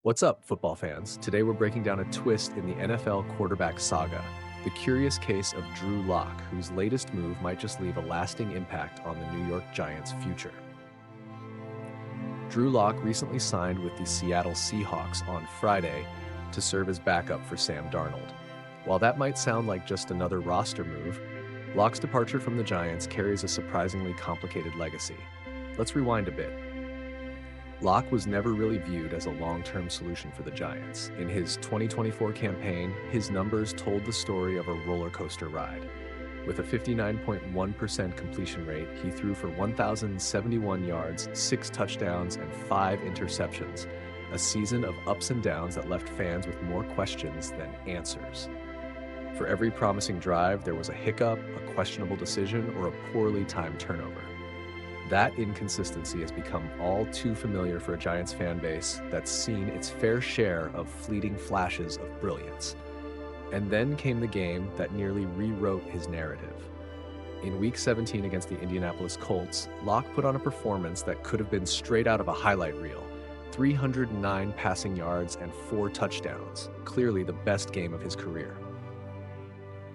What's up, football fans? Today we're breaking down a twist in the NFL quarterback saga, the curious case of Drew Lock, whose latest move might just leave a lasting impact on the New York Giants' future. Drew Lock recently signed with the Seattle Seahawks on Friday to serve as backup for Sam Darnold. While that might sound like just another roster move, Lock's departure from the Giants carries a surprisingly complicated legacy. Let's rewind a bit. Lock was never really viewed as a long-term solution for the Giants. In his 2024 campaign, his numbers told the story of a roller coaster ride. With a 59.1% completion rate, he threw for 1,071 yards, 6 touchdowns, and 5 interceptions, a season of ups and downs that left fans with more questions than answers. For every promising drive, there was a hiccup, a questionable decision, or a poorly timed turnover. That inconsistency has become all too familiar for a Giants fan base that's seen its fair share of fleeting flashes of brilliance. And then came the game that nearly rewrote his narrative. In Week 17 against the Indianapolis Colts, Lock put on a performance that could have been straight out of a highlight reel. 309 passing yards and 4 touchdowns, clearly the best game of his career.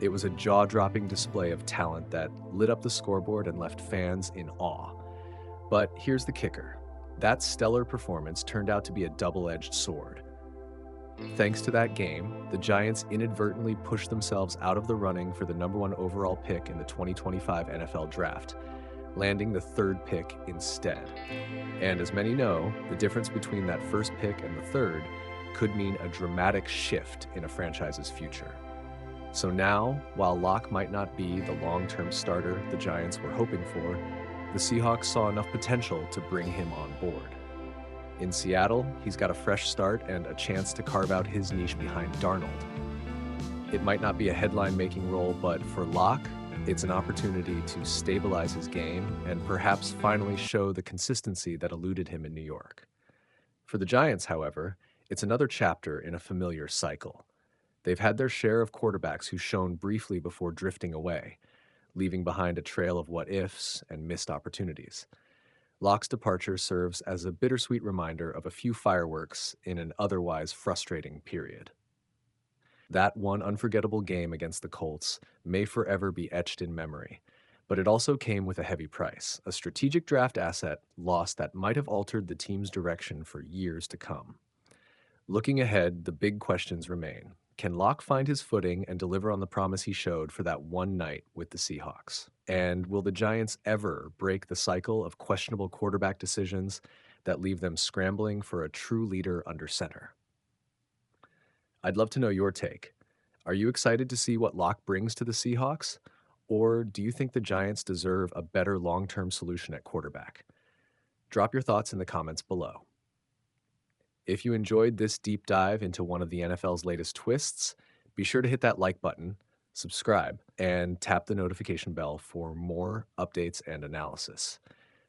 It was a jaw-dropping display of talent that lit up the scoreboard and left fans in awe. But here's the kicker. That stellar performance turned out to be a double-edged sword. Thanks to that game, the Giants inadvertently pushed themselves out of the running for the number 1 overall pick in the 2025 NFL Draft, landing the 3rd pick instead. And as many know, the difference between that first pick and the 3rd could mean a dramatic shift in a franchise's future. So now, while Lock might not be the long-term starter the Giants were hoping for, the Seahawks saw enough potential to bring him on board. In Seattle, he's got a fresh start and a chance to carve out his niche behind Darnold. It might not be a headline-making role, but for Lock, it's an opportunity to stabilize his game and perhaps finally show the consistency that eluded him in New York. For the Giants, however, it's another chapter in a familiar cycle. They've had their share of quarterbacks who shone briefly before drifting away, leaving behind a trail of what-ifs and missed opportunities. Lock's departure serves as a bittersweet reminder of a few fireworks in an otherwise frustrating period. That one unforgettable game against the Colts may forever be etched in memory, but it also came with a heavy price, a strategic draft asset lost that might have altered the team's direction for years to come. Looking ahead, the big questions remain. Can Lock find his footing and deliver on the promise he showed for that one night with the Seahawks? And will the Giants ever break the cycle of questionable quarterback decisions that leave them scrambling for a true leader under center? I'd love to know your take. Are you excited to see what Lock brings to the Seahawks? Or do you think the Giants deserve a better long-term solution at quarterback? Drop your thoughts in the comments below. If you enjoyed this deep dive into one of the NFL's latest twists, be sure to hit that like button, subscribe, and tap the notification bell for more updates and analysis.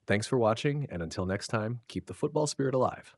Thanks for watching, and until next time, keep the football spirit alive.